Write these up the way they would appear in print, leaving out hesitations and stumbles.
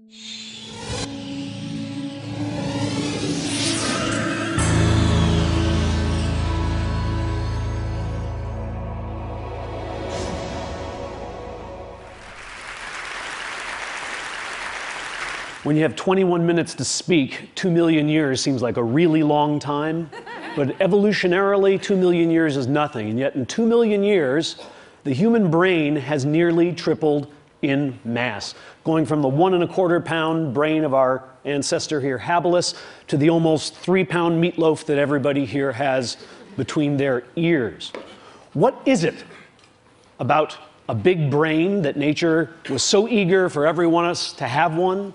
When you have 21 minutes to speak, 2 million years seems like a really long time. But evolutionarily, 2 million years is nothing. And yet in 2 million years, the human brain has nearly tripled in mass, going from the 1¼ pound brain of our ancestor here, habilis, to the almost 3-pound meatloaf that everybody here has between their ears. What is it about a big brain that nature was so eager for every one of us to have one?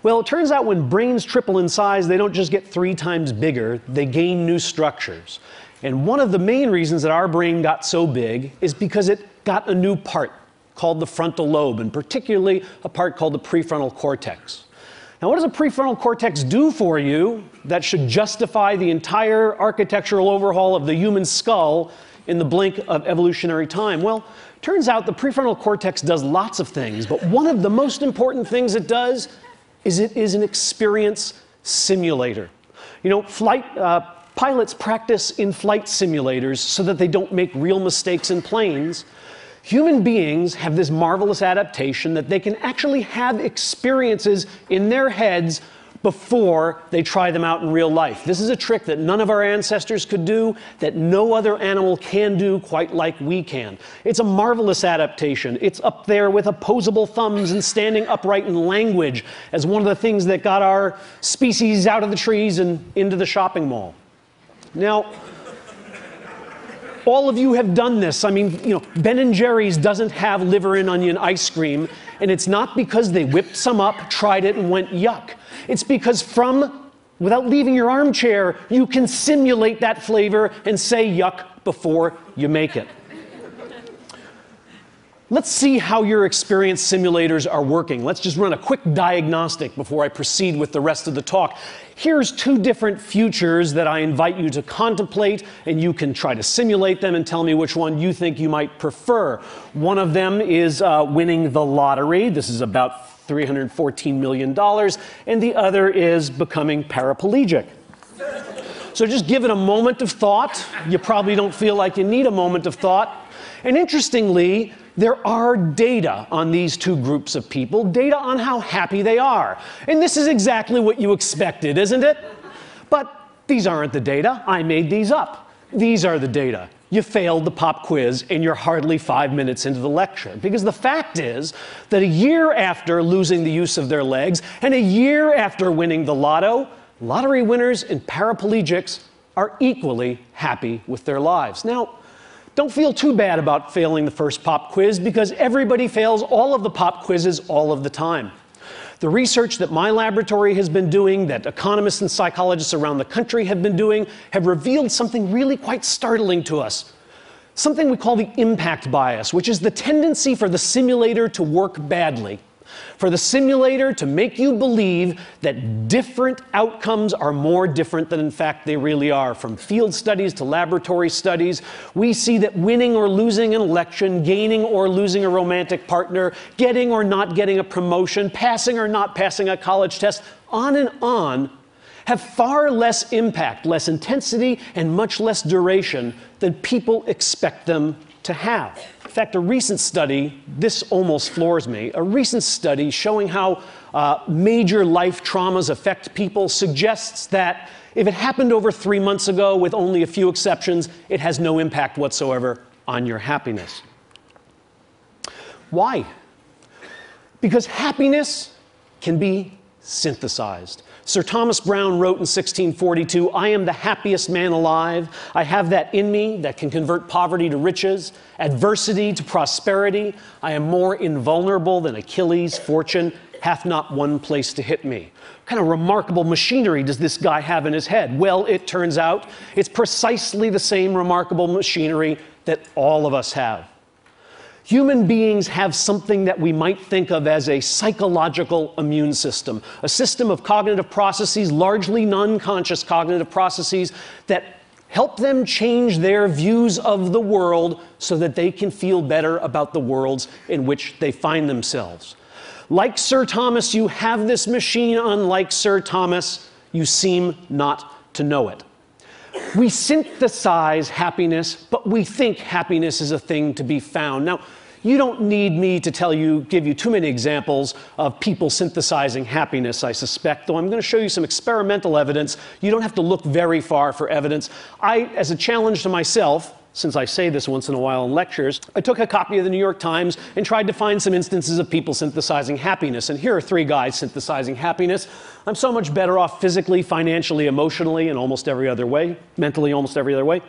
Well, it turns out when brains triple in size, they don't just get 3 times bigger, they gain new structures. And one of the main reasons that our brain got so big is because it got a new part called the frontal lobe, and particularly a part called the prefrontal cortex. Now, what does a prefrontal cortex do for you that should justify the entire architectural overhaul of the human skull in the blink of evolutionary time? Well, turns out the prefrontal cortex does lots of things, but one of the most important things it does is it is an experience simulator. You know, pilots practice in flight simulators so that they don't make real mistakes in planes. Human beings have this marvelous adaptation that they can actually have experiences in their heads before they try them out in real life. This is a trick that none of our ancestors could do, that no other animal can do quite like we can. It's a marvelous adaptation. It's up there with opposable thumbs and standing upright in language as one of the things that got our species out of the trees and into the shopping mall. Now, all of you have done this. I mean, you know, Ben & Jerry's doesn't have liver and onion ice cream, and it's not because they whipped some up, tried it, and went yuck. It's because without leaving your armchair, you can simulate that flavor and say yuck before you make it. Let's see how your experience simulators are working. Let's just run a quick diagnostic before I proceed with the rest of the talk. Here's 2 different futures that I invite you to contemplate, and you can try to simulate them and tell me which one you think you might prefer. One of them is winning the lottery. This is about $314 million, and the other is becoming paraplegic. So just give it a moment of thought. You probably don't feel like you need a moment of thought. And interestingly, there are data on these 2 groups of people, data on how happy they are. And this is exactly what you expected, isn't it? But these aren't the data. I made these up. These are the data. You failed the pop quiz and you're hardly 5 minutes into the lecture. Because the fact is that a year after losing the use of their legs and a year after winning the lotto, lottery winners and paraplegics are equally happy with their lives. Now, don't feel too bad about failing the first pop quiz because everybody fails all of the pop quizzes all of the time. The research that my laboratory has been doing, that economists and psychologists around the country have been doing, have revealed something really quite startling to us. Something we call the impact bias, which is the tendency for the simulator to work badly. For the simulator to make you believe that different outcomes are more different than in fact they really are. From field studies to laboratory studies, we see that winning or losing an election, gaining or losing a romantic partner, getting or not getting a promotion, passing or not passing a college test, on, have far less impact, less intensity, and much less duration than people expect them to have. In fact, a recent study, this almost floors me, a recent study showing how major life traumas affect people suggests that if it happened over 3 months ago with only a few exceptions, it has no impact whatsoever on your happiness. Why? Because happiness can be synthesized. Sir Thomas Browne wrote in 1642, "I am the happiest man alive. I have that in me that can convert poverty to riches, adversity to prosperity. I am more invulnerable than Achilles. Fortune hath not one place to hit me." What kind of remarkable machinery does this guy have in his head? Well, it turns out it's precisely the same remarkable machinery that all of us have. Human beings have something that we might think of as a psychological immune system, a system of cognitive processes, largely non-conscious cognitive processes, that help them change their views of the world so that they can feel better about the worlds in which they find themselves. Like Sir Thomas, you have this machine. Unlike Sir Thomas, you seem not to know it. We synthesize happiness, but we think happiness is a thing to be found. Now, you don't need me to give you too many examples of people synthesizing happiness, I suspect, though I'm going to show you some experimental evidence. You don't have to look very far for evidence. As a challenge to myself, since I say this once in a while in lectures, I took a copy of the New York Times and tried to find some instances of people synthesizing happiness. And here are 3 guys synthesizing happiness. I'm so much better off physically, financially, emotionally, and almost every other way, mentally, almost every other way.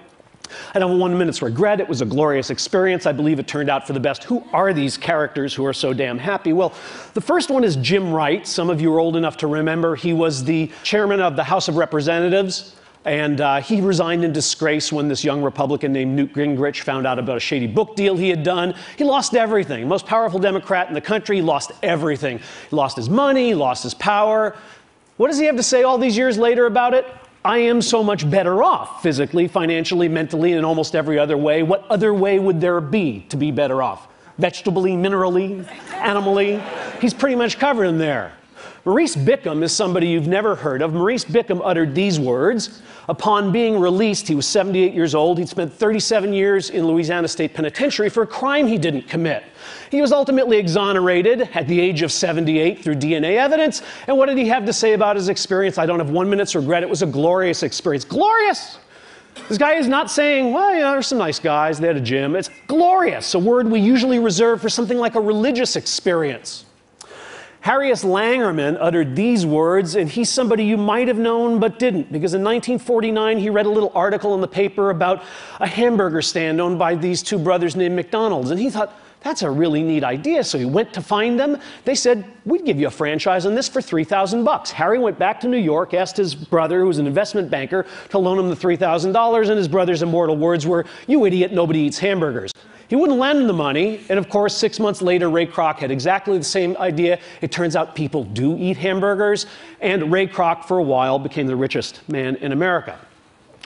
I don't have 1 minute's regret. It was a glorious experience. I believe it turned out for the best. Who are these characters who are so damn happy? Well, the first one is Jim Wright. Some of you are old enough to remember. He was the chairman of the House of Representatives. And he resigned in disgrace when this young Republican named Newt Gingrich found out about a shady book deal he had done. He lost everything. Most powerful Democrat in the country, he lost everything. He lost his money, he lost his power. What does he have to say all these years later about it? I am so much better off physically, financially, mentally, and in almost every other way. What other way would there be to be better off? Vegetably, minerally, animally? He's pretty much covered in there. Maurice Bickham is somebody you've never heard of. Maurice Bickham uttered these words. Upon being released, he was 78 years old. He'd spent 37 years in Louisiana State Penitentiary for a crime he didn't commit. He was ultimately exonerated at the age of 78 through DNA evidence. And what did he have to say about his experience? I don't have 1 minute's regret. It was a glorious experience. Glorious! This guy is not saying, well, yeah, there's some nice guys. They had a gym. It's glorious, a word we usually reserve for something like a religious experience. Harrius Langerman uttered these words, and he's somebody you might have known but didn't, because in 1949 he read a little article in the paper about a hamburger stand owned by these 2 brothers named McDonald's, and he thought, that's a really neat idea. So he went to find them. They said, we'd give you a franchise on this for $3,000. Harry went back to New York, asked his brother, who was an investment banker, to loan him the $3,000, and his brother's immortal words were, you idiot, nobody eats hamburgers. He wouldn't lend him the money, and of course, 6 months later, Ray Kroc had exactly the same idea. It turns out people do eat hamburgers, and Ray Kroc, for a while, became the richest man in America.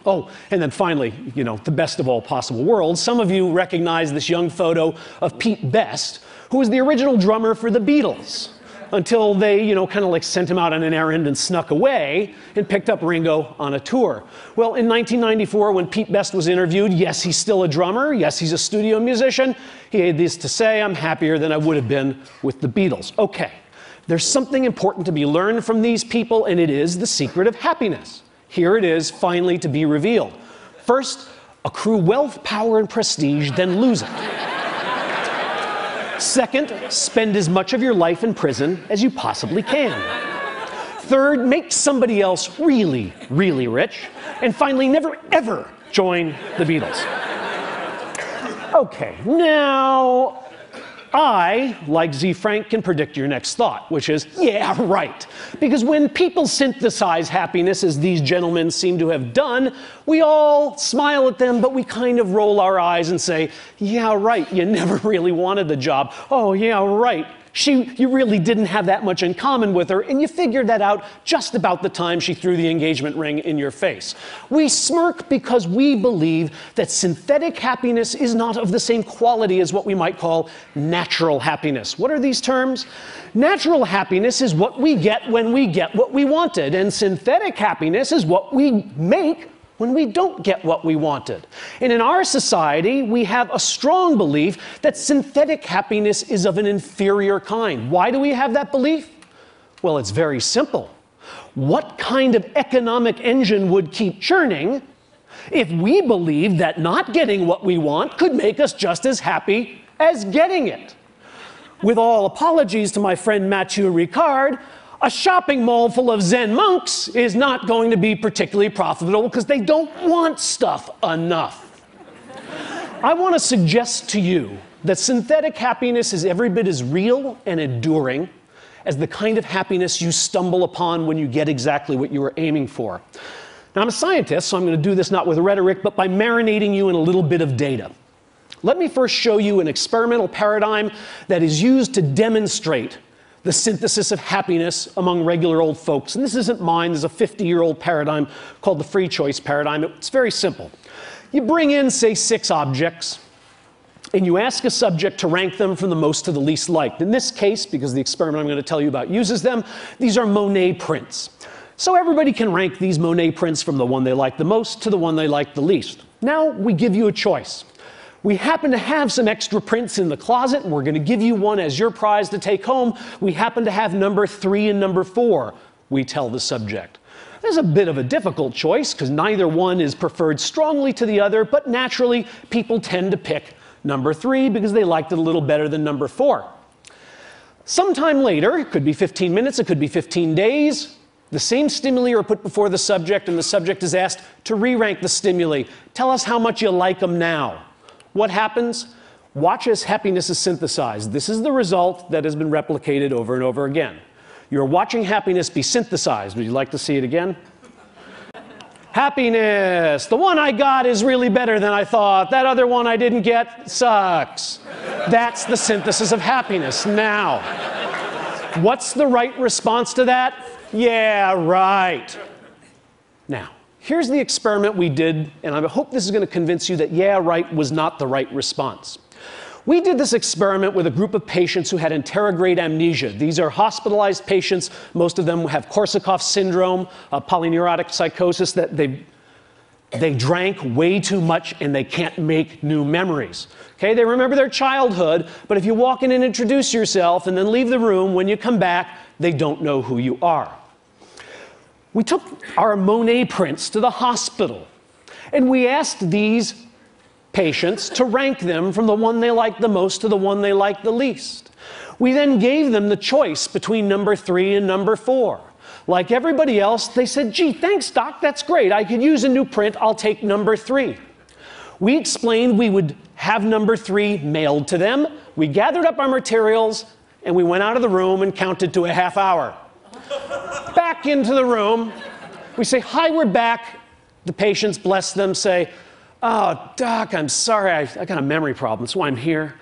Oh, and then finally, you know, the best of all possible worlds. Some of you recognize this young photo of Pete Best, who was the original drummer for the Beatles, until they, you know, kind of like sent him out on an errand and snuck away and picked up Ringo on a tour. Well, in 1994, when Pete Best was interviewed, yes, he's still a drummer. Yes, he's a studio musician. He had this to say, I'm happier than I would have been with the Beatles. Okay, there's something important to be learned from these people, and it is the secret of happiness. Here it is, finally, to be revealed. First, accrue wealth, power, and prestige, then lose it. Second, spend as much of your life in prison as you possibly can. Third, make somebody else really, really rich. And finally, never, ever join the Beatles. Okay, now, I, like Z. Frank, can predict your next thought, which is, yeah, right. Because when people synthesize happiness, as these gentlemen seem to have done, we all smile at them, but we kind of roll our eyes and say, yeah, right, you never really wanted the job. Oh, yeah, right. You really didn't have that much in common with her, and you figured that out just about the time she threw the engagement ring in your face. We smirk because we believe that synthetic happiness is not of the same quality as what we might call natural happiness. What are these terms? Natural happiness is what we get when we get what we wanted, and synthetic happiness is what we make when we don't get what we wanted. And in our society, we have a strong belief that synthetic happiness is of an inferior kind. Why do we have that belief? Well, it's very simple. What kind of economic engine would keep churning if we believed that not getting what we want could make us just as happy as getting it? With all apologies to my friend Mathieu Ricard, a shopping mall full of Zen monks is not going to be particularly profitable because they don't want stuff enough. I want to suggest to you that synthetic happiness is every bit as real and enduring as the kind of happiness you stumble upon when you get exactly what you were aiming for. Now, I'm a scientist, so I'm going to do this not with rhetoric, but by marinating you in a little bit of data. Let me first show you an experimental paradigm that is used to demonstrate the synthesis of happiness among regular old folks. And this isn't mine. There's a 50-year-old paradigm called the free choice paradigm. It's very simple. You bring in, say, 6 objects. and you ask a subject to rank them from the most to the least liked. In this case, because the experiment I'm going to tell you about uses them, these are Monet prints. So everybody can rank these Monet prints from the one they like the most to the one they like the least. Now we give you a choice. We happen to have some extra prints in the closet, and we're going to give you one as your prize to take home. We happen to have number 3 and number 4, we tell the subject. There's a bit of a difficult choice because neither one is preferred strongly to the other, but naturally people tend to pick number 3 because they liked it a little better than number 4. Sometime later, it could be 15 minutes, it could be 15 days, the same stimuli are put before the subject and the subject is asked to re-rank the stimuli. Tell us how much you like them now. What happens? Watch as happiness is synthesized. This is the result that has been replicated over and over again. You're watching happiness be synthesized. Would you like to see it again? Happiness. The one I got is really better than I thought. That other one I didn't get sucks. That's the synthesis of happiness. Now, what's the right response to that? Yeah, right. Now, here's the experiment we did, and I hope this is going to convince you that yeah, right was not the right response. We did this experiment with a group of patients who had anterograde amnesia. These are hospitalized patients. Most of them have Korsakoff syndrome, polyneurotic psychosis, that they drank way too much and they can't make new memories. Okay, they remember their childhood, but if you walk in and introduce yourself and then leave the room, when you come back, they don't know who you are. We took our Monet prints to the hospital, and we asked these patients to rank them from the one they liked the most to the one they liked the least. We then gave them the choice between number 3 and number 4. Like everybody else, they said, gee, thanks, doc, that's great. I could use a new print. I'll take number 3. We explained we would have number 3 mailed to them. We gathered up our materials, and we went out of the room and counted to a half hour. Back into the room, we say, hi, we're back. The patients, bless them, say, oh, doc, I'm sorry, I got a memory problem, that's why I'm here.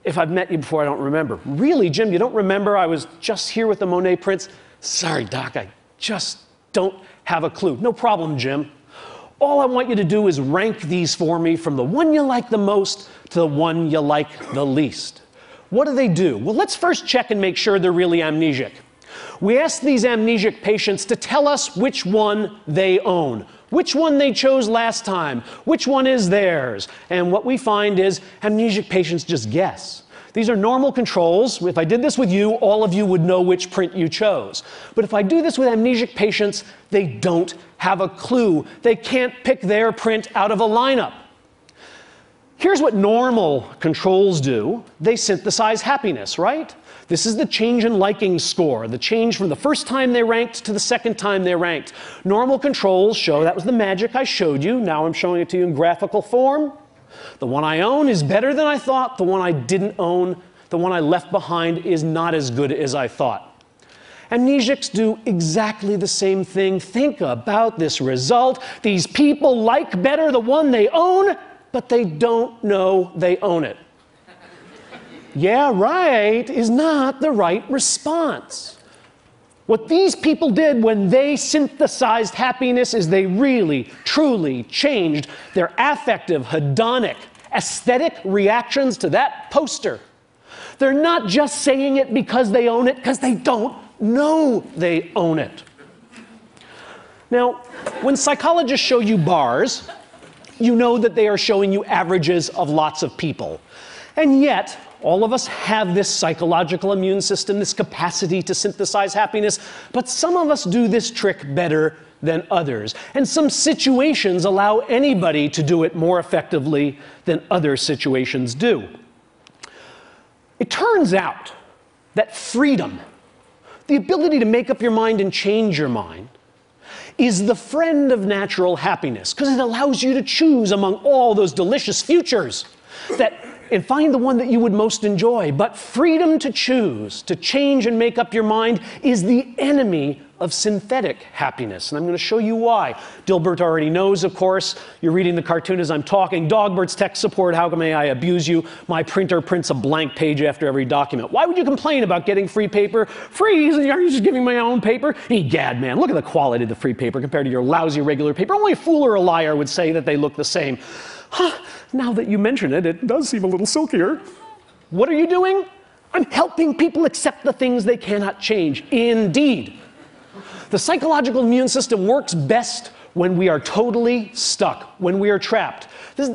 If I've met you before, I don't remember. Really, Jim, you don't remember? I was just here with the Monet prints. Sorry, doc, I just don't have a clue. No problem, Jim. All I want you to do is rank these for me from the one you like the most to the one you like the least. What do? Well, let's first check and make sure they're really amnesic. We asked these amnesic patients to tell us which one they own, which one they chose last time, which one is theirs. And what we find is amnesic patients just guess. These are normal controls. If I did this with you, all of you would know which print you chose. But if I do this with amnesic patients, they don't have a clue. They can't pick their print out of a lineup. Here's what normal controls do. They synthesize happiness, right? This is the change in liking score, the change from the first time they ranked to the second time they ranked. Normal controls show, that was the magic I showed you. Now I'm showing it to you in graphical form. The one I own is better than I thought. The one I didn't own, the one I left behind, is not as good as I thought. Amnesics do exactly the same thing. Think about this result. These people like better the one they own, but they don't know they own it. Yeah, right is not the right response. What these people did when they synthesized happiness is they really, truly changed their affective, hedonic, aesthetic reactions to that poster. They're not just saying it because they own it, because they don't know they own it. Now, when psychologists show you bars, you know that they are showing you averages of lots of people. And yet, all of us have this psychological immune system, this capacity to synthesize happiness, but some of us do this trick better than others. And some situations allow anybody to do it more effectively than other situations do. It turns out that freedom, the ability to make up your mind and change your mind, is the friend of natural happiness, because it allows you to choose among all those delicious futures and find the one that you would most enjoy. But freedom to choose, to change and make up your mind, is the enemy of synthetic happiness. And I'm going to show you why. Gilbert already knows, of course. You're reading the cartoon as I'm talking. Dogbert's tech support, how may I abuse you? My printer prints a blank page after every document. Why would you complain about getting free paper? Free? Are you just giving my own paper? Egad, man, look at the quality of the free paper compared to your lousy regular paper. Only a fool or a liar would say that they look the same. Huh, now that you mention it, it does seem a little silkier. What are you doing? I'm helping people accept the things they cannot change. Indeed. The psychological immune system works best when we are totally stuck, when we are trapped. This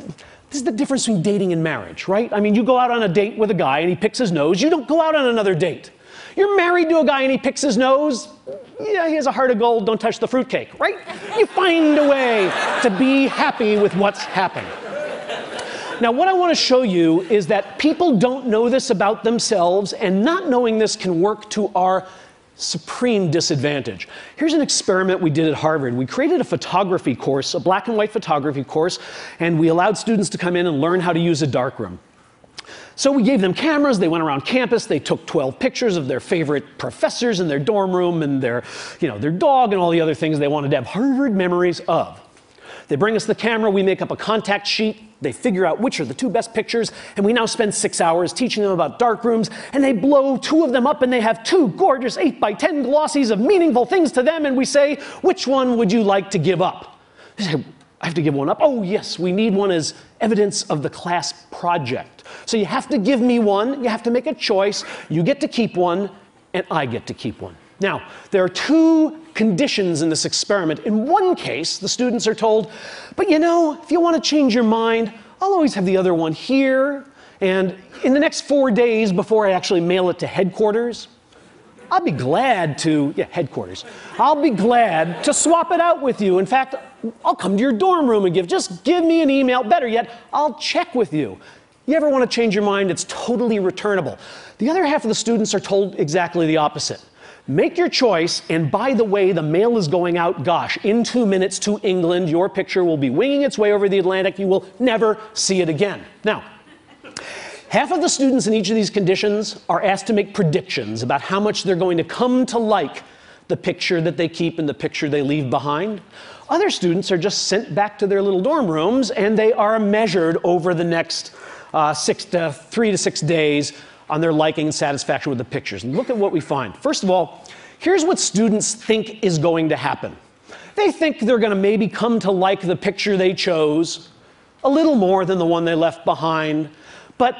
is the difference between dating and marriage, right? I mean, you go out on a date with a guy and he picks his nose. You don't go out on another date. You're married to a guy and he picks his nose. Yeah, he has a heart of gold. Don't touch the fruitcake, right? You find a way to be happy with what's happened. Now, what I want to show you is that people don't know this about themselves, and not knowing this can work to our supreme disadvantage. Here's an experiment we did at Harvard. We created a photography course, a black and white photography course, and we allowed students to come in and learn how to use a darkroom. So we gave them cameras, they went around campus, they took 12 pictures of their favorite professors in their dorm room and their dog and all the other things they wanted to have Harvard memories of. They bring us the camera, we make up a contact sheet, they figure out which are the 2 best pictures, and we now spend 6 hours teaching them about darkrooms, and they blow 2 of them up and they have 2 gorgeous 8x10 glossies of meaningful things to them, and we say, which one would you like to give up? They say, I have to give one up? Oh yes, we need one as evidence of the class project. So you have to give me one, you have to make a choice, you get to keep one, and I get to keep one. Now, there are 2 conditions in this experiment. In one case, the students are told, but you know, if you want to change your mind, I'll always have the other one here, and in the next 4 days before I actually mail it to headquarters, I'll be glad to, headquarters. I'll be glad to swap it out with you. In fact, I'll come to your dorm room and just give me an email. Better yet, I'll check with you. You ever want to change your mind? It's totally returnable. The other half of the students are told exactly the opposite. Make your choice, and by the way, the mail is going out, gosh, in 2 minutes to England. Your picture will be winging its way over the Atlantic. You will never see it again. Now, half of the students in each of these conditions are asked to make predictions about how much they're going to come to like the picture that they keep and the picture they leave behind. Other students are just sent back to their little dorm rooms, and they are measured over the next 3 to 6 days on their liking and satisfaction with the pictures. Look at what we find. First of all, here's what students think is going to happen. They think they're going to maybe come to like the picture they chose a little more than the one they left behind, but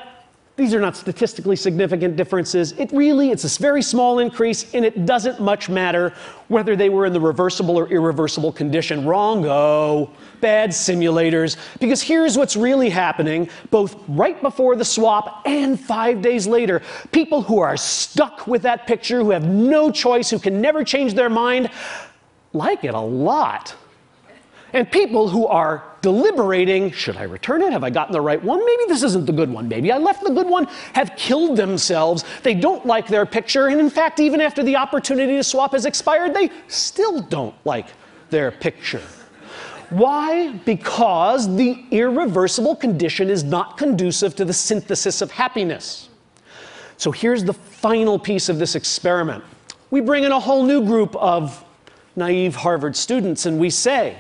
these are not statistically significant differences. It's a very small increase, and it doesn't much matter whether they were in the reversible or irreversible condition. Wrong-o. Bad simulators. Because here's what's really happening, both right before the swap and 5 days later. People who are stuck with that picture, who have no choice, who can never change their mind, like it a lot. And people who are deliberating, should I return it? Have I gotten the right one? Maybe this isn't the good one. Maybe I left the good one, have killed themselves. They don't like their picture. And in fact, even after the opportunity to swap has expired, they still don't like their picture. Why? Because the irreversible condition is not conducive to the synthesis of happiness. So here's the final piece of this experiment. We bring in a whole new group of naive Harvard students, and we say,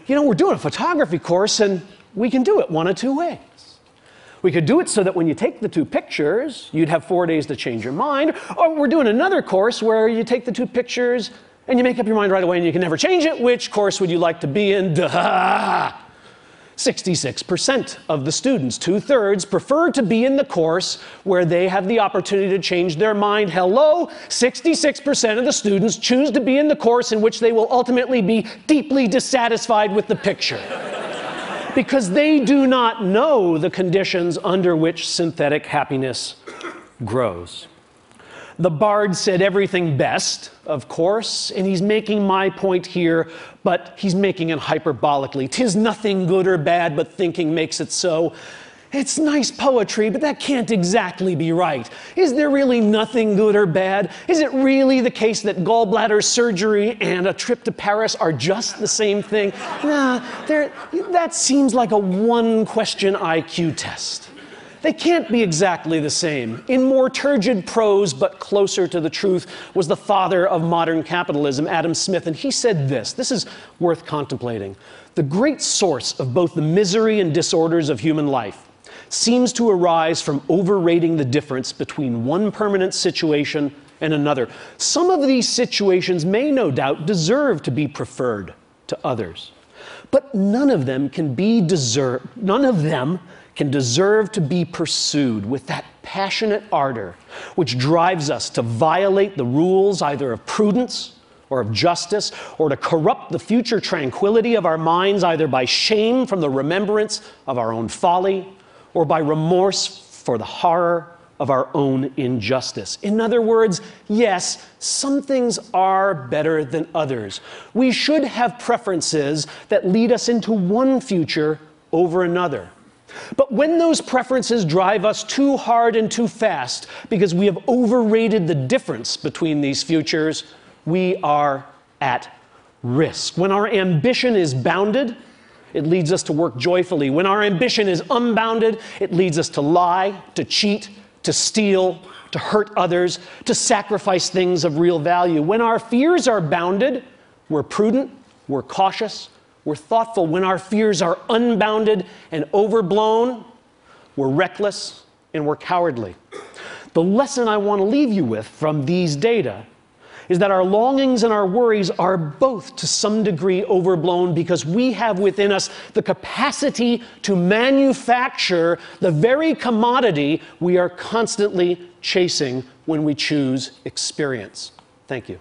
you know, we're doing a photography course, and we can do it one of 2 ways. We could do it so that when you take the 2 pictures, you'd have 4 days to change your mind, or we're doing another course where you take the 2 pictures, and you make up your mind right away, and you can never change it. Which course would you like to be in? Duh! 66% of the students, 2/3, prefer to be in the course where they have the opportunity to change their mind. Hello? 66% of the students choose to be in the course in which they will ultimately be deeply dissatisfied with the picture. Because they do not know the conditions under which synthetic happiness grows. The bard said everything best, of course, and he's making my point here, but he's making it hyperbolically. 'Tis nothing good or bad, but thinking makes it so. It's nice poetry, but that can't exactly be right. Is there really nothing good or bad? Is it really the case that gallbladder surgery and a trip to Paris are just the same thing? Nah, that seems like a one-question IQ test. They can't be exactly the same. In more turgid prose, but closer to the truth, was the father of modern capitalism, Adam Smith, and he said this. This is worth contemplating. The great source of both the misery and disorders of human life seems to arise from overrating the difference between one permanent situation and another. Some of these situations may no doubt deserve to be preferred to others. But none of them can deserve to be pursued with that passionate ardor which drives us to violate the rules either of prudence or of justice, or to corrupt the future tranquility of our minds either by shame from the remembrance of our own folly or by remorse for the horror of our own injustice. In other words, yes, some things are better than others. We should have preferences that lead us into one future over another. But when those preferences drive us too hard and too fast because we have overrated the difference between these futures, we are at risk. When our ambition is bounded, it leads us to work joyfully. When our ambition is unbounded, it leads us to lie, to cheat, to steal, to hurt others, to sacrifice things of real value. When our fears are bounded, we're prudent, we're cautious, we're thoughtful. When our fears are unbounded and overblown, we're reckless and we're cowardly. The lesson I want to leave you with from these data is that our longings and our worries are both to some degree overblown because we have within us the capacity to manufacture the very commodity we are constantly chasing when we choose experience. Thank you.